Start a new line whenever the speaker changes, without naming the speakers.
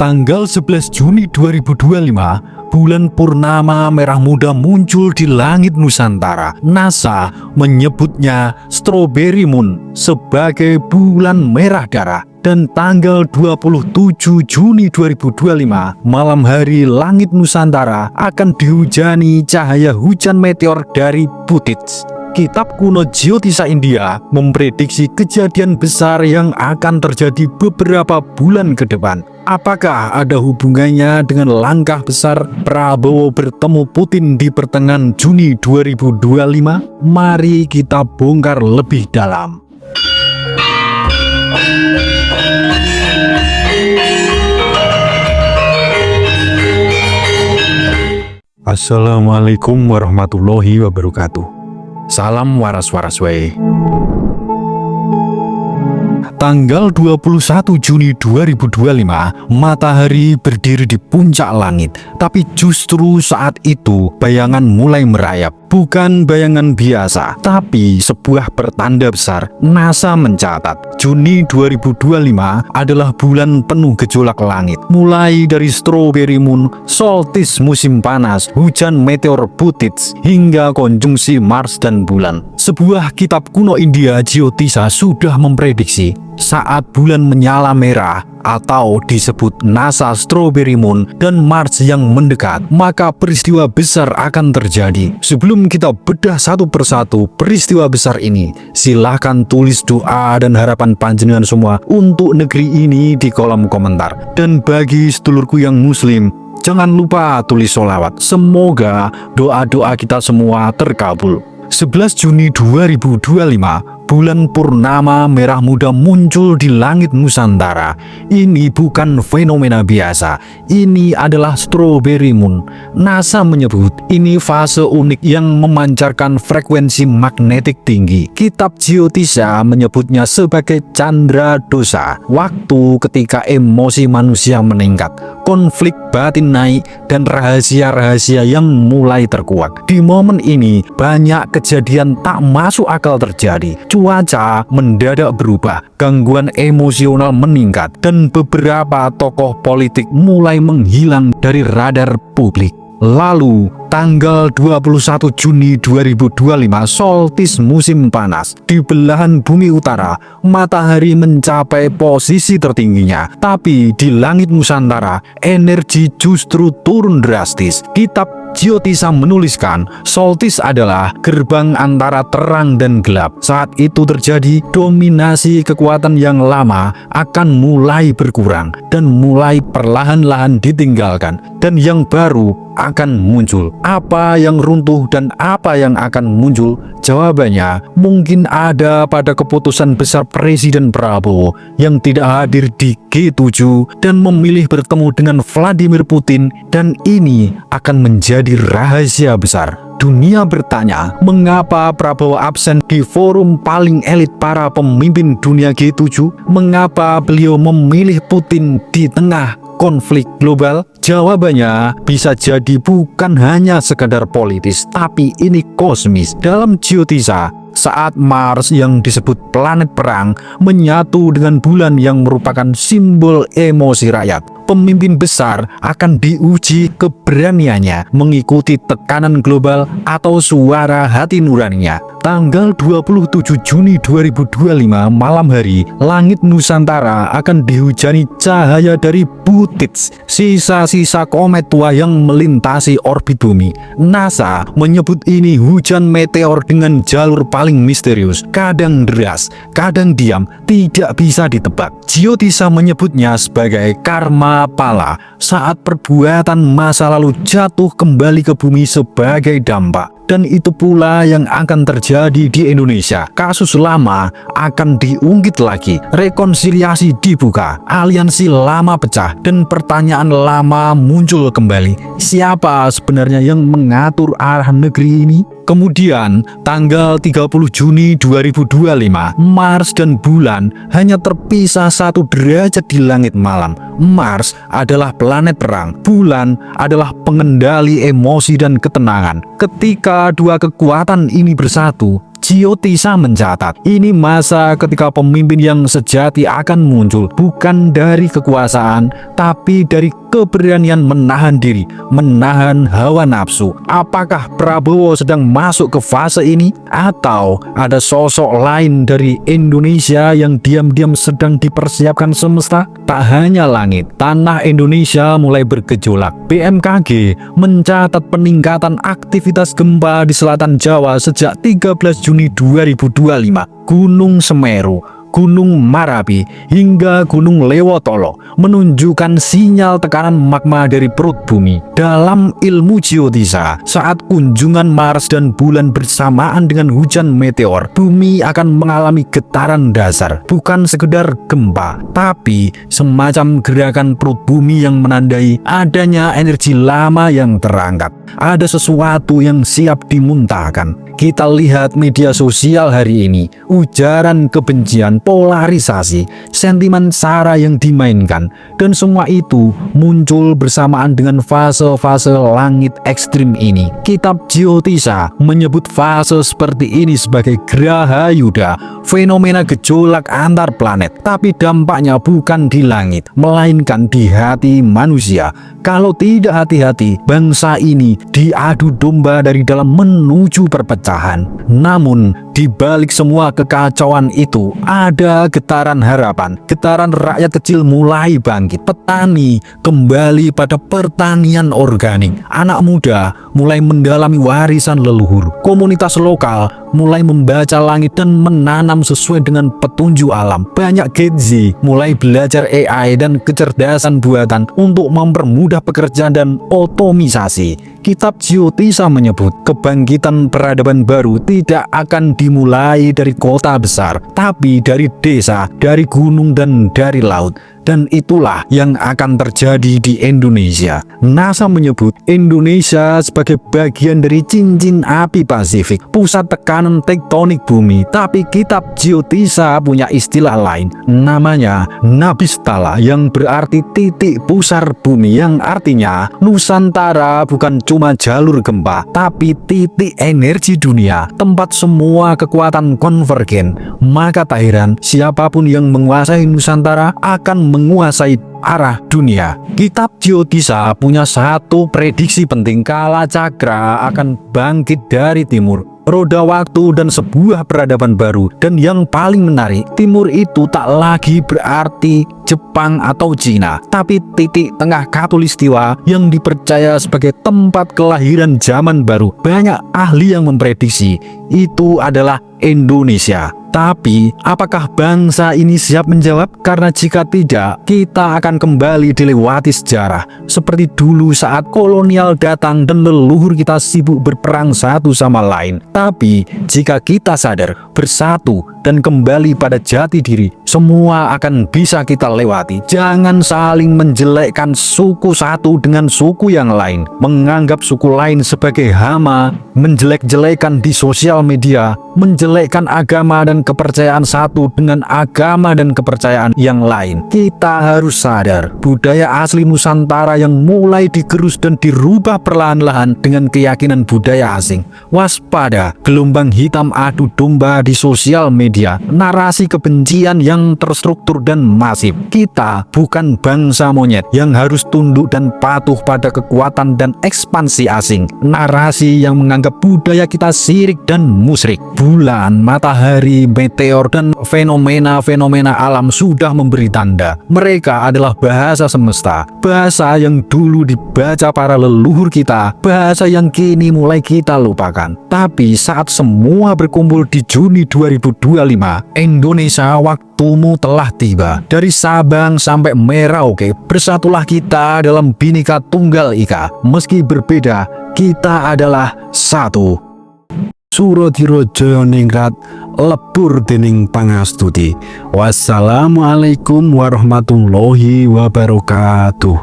Tanggal 11 Juni 2025, bulan purnama merah muda muncul di langit Nusantara. NASA menyebutnya Strawberry Moon sebagai bulan merah darah. Dan tanggal 27 Juni 2025, malam hari langit Nusantara akan dihujani cahaya hujan meteor dari Butits. Kitab kuno Jyotisa India memprediksi kejadian besar yang akan terjadi beberapa bulan ke depan. Apakah ada hubungannya dengan langkah besar Prabowo bertemu Putin di pertengahan Juni 2025? Mari kita bongkar lebih dalam. Assalamualaikum warahmatullahi wabarakatuh. Salam waras-waras wae. Tanggal 21 Juni 2025, matahari berdiri di puncak langit. Tapi justru saat itu bayangan mulai merayap. Bukan bayangan biasa, tapi sebuah pertanda besar. NASA mencatat, Juni 2025 adalah bulan penuh gejolak langit. Mulai dari Strawberry Moon, solstice musim panas, hujan meteor Butits, hingga konjungsi Mars dan bulan. Sebuah kitab kuno India, Jyotisa, sudah memprediksi saat bulan menyala merah atau disebut NASA Strawberry Moon dan Mars yang mendekat, maka peristiwa besar akan terjadi. Sebelum kita bedah satu persatu peristiwa besar ini, silahkan tulis doa dan harapan panjenengan semua untuk negeri ini di kolom komentar. Dan bagi sedulurku yang muslim, jangan lupa tulis sholawat. Semoga doa-doa kita semua terkabul. 11 Juni 2025, bulan purnama merah muda muncul di langit Nusantara. Ini bukan fenomena biasa, ini adalah Strawberry Moon. NASA menyebut ini fase unik yang memancarkan frekuensi magnetik tinggi. Kitab Jyotisa menyebutnya sebagai candra dosa, waktu ketika emosi manusia meningkat, konflik batin naik, dan rahasia-rahasia yang mulai terkuak. Di momen ini banyak kejadian tak masuk akal terjadi. Cuaca mendadak berubah, gangguan emosional meningkat, dan beberapa tokoh politik mulai menghilang dari radar publik. Lalu, tanggal 21 Juni 2025, solstice musim panas. Di belahan bumi utara, matahari mencapai posisi tertingginya. Tapi di langit Nusantara, energi justru turun drastis. Kitab Jyotisa menuliskan, solstice adalah gerbang antara terang dan gelap. Saat itu terjadi, dominasi kekuatan yang lama akan mulai berkurang dan mulai perlahan-lahan ditinggalkan, dan yang baru akan muncul. Apa yang runtuh dan apa yang akan muncul? Jawabannya mungkin ada pada keputusan besar Presiden Prabowo yang tidak hadir di G7 dan memilih bertemu dengan Vladimir Putin, dan ini akan menjadi rahasia besar. Dunia bertanya, mengapa Prabowo absen di forum paling elit para pemimpin dunia G7? Mengapa beliau memilih Putin di tengah konflik global? Jawabannya bisa jadi bukan hanya sekadar politis, tapi ini kosmis. Dalam Jyotisa, saat Mars yang disebut planet perang menyatu dengan bulan yang merupakan simbol emosi rakyat, pemimpin besar akan diuji keberaniannya mengikuti tekanan global atau suara hati nuraninya. Tanggal 27 Juni 2025, malam hari, langit Nusantara akan dihujani cahaya dari Butits, sisa-sisa komet tua yang melintasi orbit bumi. NASA menyebut ini hujan meteor dengan jalur paling misterius, kadang deras, kadang diam, tidak bisa ditebak. Jyotisa menyebutnya sebagai karma pala, saat perbuatan masa lalu jatuh kembali ke bumi sebagai dampak. Dan itu pula yang akan terjadi di Indonesia. Kasus lama akan diungkit lagi, rekonsiliasi dibuka, aliansi lama pecah, dan pertanyaan lama muncul kembali. Siapa sebenarnya yang mengatur arah negeri ini? Kemudian, tanggal 30 Juni 2025, Mars dan bulan hanya terpisah 1 derajat di langit malam. Mars adalah planet perang, bulan adalah pengendali emosi dan ketenangan. Ketika dua kekuatan ini bersatu, Jyotisa mencatat, ini masa ketika pemimpin yang sejati akan muncul, bukan dari kekuasaan, tapi dari keberanian menahan diri, menahan hawa nafsu. Apakah Prabowo sedang masuk ke fase ini? Atau ada sosok lain dari Indonesia yang diam-diam sedang dipersiapkan semesta? Tak hanya langit, tanah Indonesia mulai bergejolak. BMKG mencatat peningkatan aktivitas gempa di selatan Jawa sejak 13 Juni 2025. Gunung Semeru, Gunung Marapi, hingga Gunung Lewotolo menunjukkan sinyal tekanan magma dari perut bumi. Dalam ilmu Jyotisa, saat kunjungan Mars dan bulan bersamaan dengan hujan meteor, bumi akan mengalami getaran dasar, bukan sekedar gempa, tapi semacam gerakan perut bumi yang menandai adanya energi lama yang terangkat. Ada sesuatu yang siap dimuntahkan. Kita lihat media sosial hari ini, ujaran kebencian, polarisasi, sentimen sara yang dimainkan, dan semua itu muncul bersamaan dengan fase-fase langit ekstrim ini. Kitab Jyotisa menyebut fase seperti ini sebagai Graha Yuda, fenomena gejolak antar planet, tapi dampaknya bukan di langit, melainkan di hati manusia. Kalau tidak hati-hati, bangsa ini diadu domba dari dalam menuju perpecahan. Namun, di balik semua kekacauan itu, ada getaran harapan. Getaran rakyat kecil mulai bangkit. Petani kembali pada pertanian organik. Anak muda mulai mendalami warisan leluhur. Komunitas lokal mulai membaca langit dan menanam sesuai dengan petunjuk alam. Banyak Gen Z mulai belajar AI dan kecerdasan buatan untuk mempermudah pekerjaan dan otomisasi. Kitab Jyotisa menyebut kebangkitan peradaban baru tidak akan dimulai dari kota besar, tapi dari desa, dari gunung, dan dari laut. Dan itulah yang akan terjadi di Indonesia. NASA menyebut Indonesia sebagai bagian dari cincin api Pasifik, pusat tekanan tektonik bumi. Tapi kitab Jyotisa punya istilah lain, namanya Nabistala, yang berarti titik pusar bumi, yang artinya Nusantara bukan cuma jalur gempa, tapi titik energi dunia, tempat semua kekuatan konvergen. Maka tak heran siapapun yang menguasai Nusantara akan menguasai arah dunia. Kitab Jyotisa punya satu prediksi penting, Kala Cakra akan bangkit dari timur, roda waktu dan sebuah peradaban baru. Dan yang paling menarik, timur itu tak lagi berarti Jepang atau Cina, tapi titik tengah Katulistiwa yang dipercaya sebagai tempat kelahiran zaman baru. Banyak ahli yang memprediksi itu adalah Indonesia. Tapi, apakah bangsa ini siap menjawab? Karena jika tidak, kita akan kembali dilewati sejarah. Seperti dulu saat kolonial datang dan leluhur kita sibuk berperang satu sama lain. Tapi, jika kita sadar, bersatu, dan kembali pada jati diri, semua akan bisa kita lewati. Jangan saling menjelekkan suku satu dengan suku yang lain, menganggap suku lain sebagai hama, menjelek-jelekan di sosial media, menjelekkan agama dan kepercayaan satu dengan agama dan kepercayaan yang lain. Kita harus sadar, budaya asli Nusantara yang mulai digerus dan dirubah perlahan-lahan dengan keyakinan budaya asing. Waspada gelombang hitam adu domba di sosial media, narasi kebencian yang terstruktur dan masif. Kita bukan bangsa monyet yang harus tunduk dan patuh pada kekuatan dan ekspansi asing. Narasi yang menganggap budaya kita syirik dan musyrik. Bulan, matahari, meteor, dan fenomena-fenomena alam sudah memberi tanda. Mereka adalah bahasa semesta, bahasa yang dulu dibaca para leluhur kita, bahasa yang kini mulai kita lupakan. Tapi saat semua berkumpul di Juni 2025, Indonesia, waktumu telah tiba. Dari Sabang sampai Merauke, bersatulah kita dalam Bhinneka Tunggal Ika. Meski berbeda, kita adalah satu. Suradiro Joyoningrat, lebur dening pangastuti. Wassalamualaikum warahmatullahi wabarakatuh.